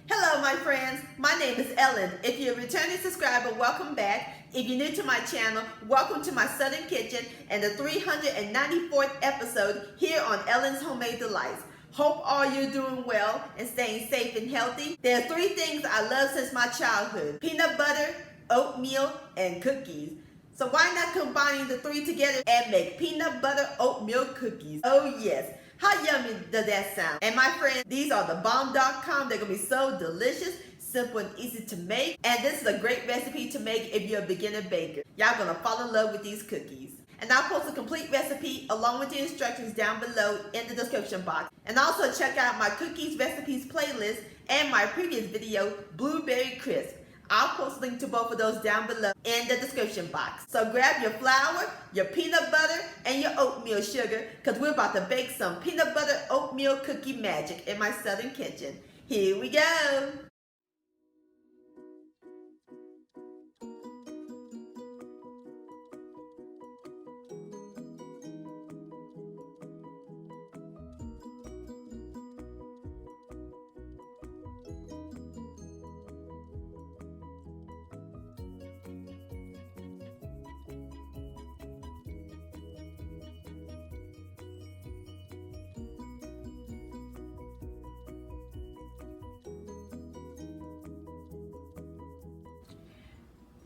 Hello my friends, my name is Ellen. If you're a returning subscriber, welcome back. If you're new to my channel, welcome to my Southern Kitchen and the 394th episode here on Ellen's Homemade Delights. Hope all you're doing well and staying safe and healthy. There are three things I love since my childhood: peanut butter, oatmeal, and cookies. So why not combining the three together and make peanut butter oatmeal cookies? Oh yes. How yummy does that sound? And my friends, these are the bomb.com. They're gonna be so delicious, simple and easy to make. And this is a great recipe to make if you're a beginner baker. Y'all gonna fall in love with these cookies. And I'll post a complete recipe along with the instructions down below in the description box. And also check out my cookies recipes playlist and my previous video, Blueberry Crisp. I'll post a link to both of those down below in the description box. So grab your flour, your peanut butter, and your oatmeal sugar, because we're about to bake some peanut butter oatmeal cookie magic in my Southern kitchen. Here we go.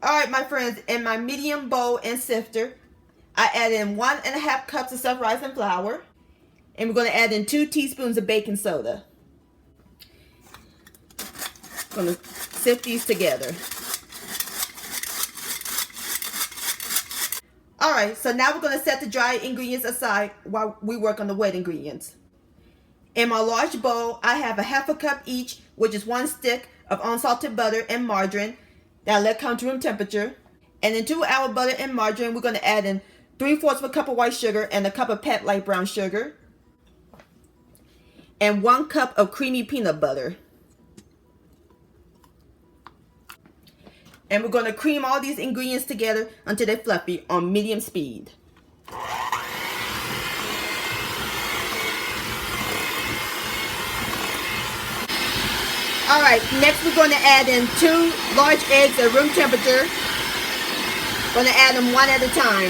Alright my friends, in my medium bowl and sifter, I add in 1.5 cups of stuffed rice and flour. And we're going to add in 2 teaspoons of baking soda. I'm going to sift these together. Alright, so now we're going to set the dry ingredients aside while we work on the wet ingredients. In my large bowl, I have 1/2 cup each, which is 1 stick of unsalted butter and margarine that I let come to room temperature. And in 2 hour butter and margarine, we're going to add in 3/4 cup of white sugar and a cup of pet light brown sugar. And 1 cup of creamy peanut butter. And we're going to cream all these ingredients together until they're fluffy on medium speed. Alright, next we're going to add in 2 large eggs at room temperature. Going to add them one at a time.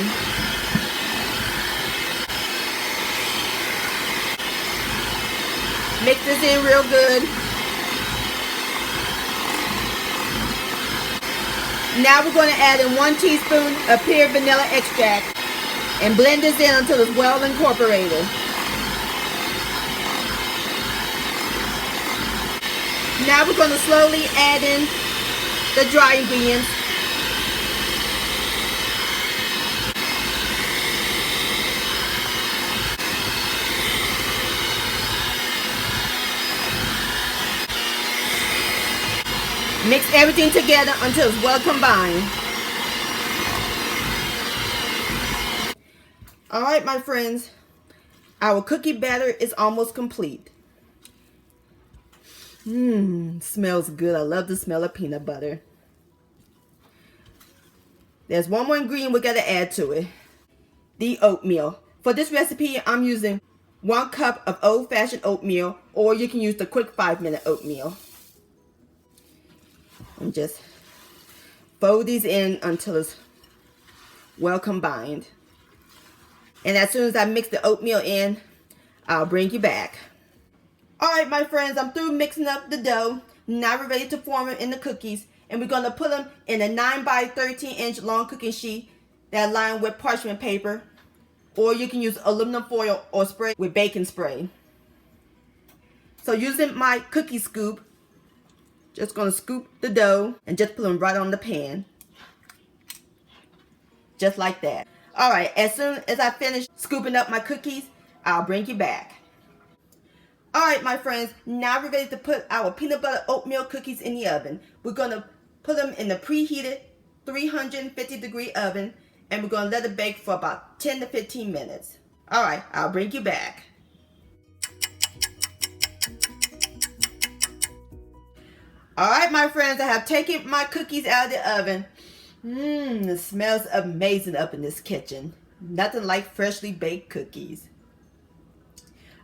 Mix this in real good. Now we're going to add in 1 teaspoon of pure vanilla extract and blend this in until it's well incorporated. Now we're going to slowly add in the dry ingredients. Mix everything together until it's well combined. Alright my friends, our cookie batter is almost complete. Smells good. I love the smell of peanut butter. There's one more ingredient we got to add to it. The oatmeal. For this recipe, I'm using 1 cup of old-fashioned oatmeal, or you can use the quick 5-minute oatmeal. And just fold these in until it's well combined. And as soon as I mix the oatmeal in, I'll bring you back. Alright my friends, I'm through mixing up the dough. Now we're ready to form them in the cookies. And we're going to put them in a 9 by 13 inch long cooking sheet that lined with parchment paper. Or you can use aluminum foil or spray with baking spray. So using my cookie scoop, just going to scoop the dough and just put them right on the pan. Just like that. Alright, as soon as I finish scooping up my cookies, I'll bring you back. Alright my friends, now we're ready to put our peanut butter oatmeal cookies in the oven. We're going to put them in the preheated 350 degree oven, and we're going to let it bake for about 10 to 15 minutes. Alright, I'll bring you back. Alright my friends, I have taken my cookies out of the oven. It smells amazing up in this kitchen. Nothing like freshly baked cookies.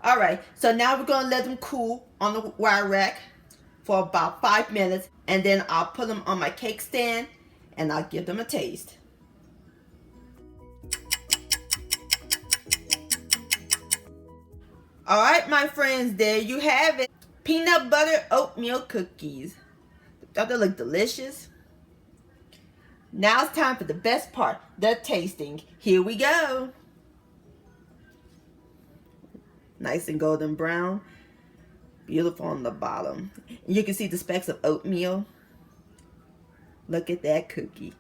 Alright, so now we're going to let them cool on the wire rack for about 5 minutes, and then I'll put them on my cake stand and I'll give them a taste. Alright, my friends, there you have it. Peanut butter oatmeal cookies. Don't they look delicious? Now it's time for the best part, the tasting. Here we go. Nice and golden brown. Beautiful on the bottom. And you can see the specks of oatmeal. Look at that cookie.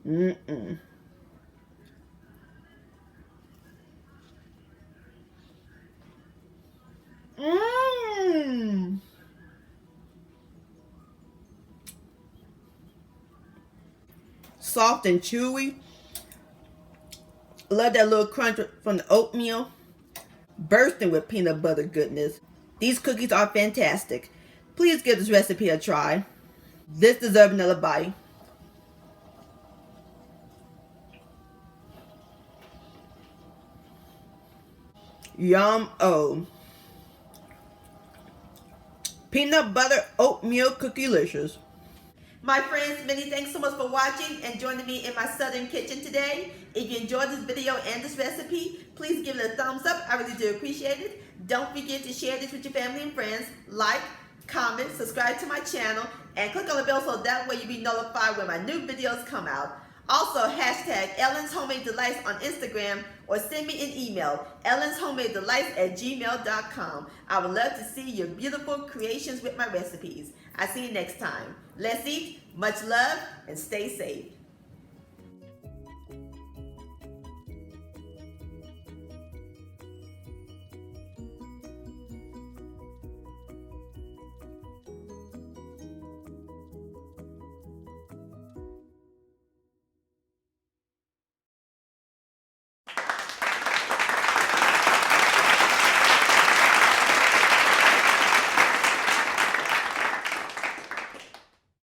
Mmm. Mmm. Soft and chewy. Love that little crunch from the oatmeal. Bursting with peanut butter goodness. These cookies are fantastic. Please give this recipe a try. This deserves another bite. Yum-o. Peanut butter oatmeal cookie-licious. My friends, many thanks so much for watching and joining me in my southern kitchen today. If you enjoyed this video and this recipe, please give it a thumbs up. I really do appreciate it. Don't forget to share this with your family and friends. Like, comment, subscribe to my channel, and click on the bell so that way you'll be notified when my new videos come out. Also, hashtag Ellen's Homemade Delights on Instagram, or send me an email, ellenshomemadedelights@gmail.com. I would love to see your beautiful creations with my recipes. I'll see you next time. Let's eat, much love, and stay safe.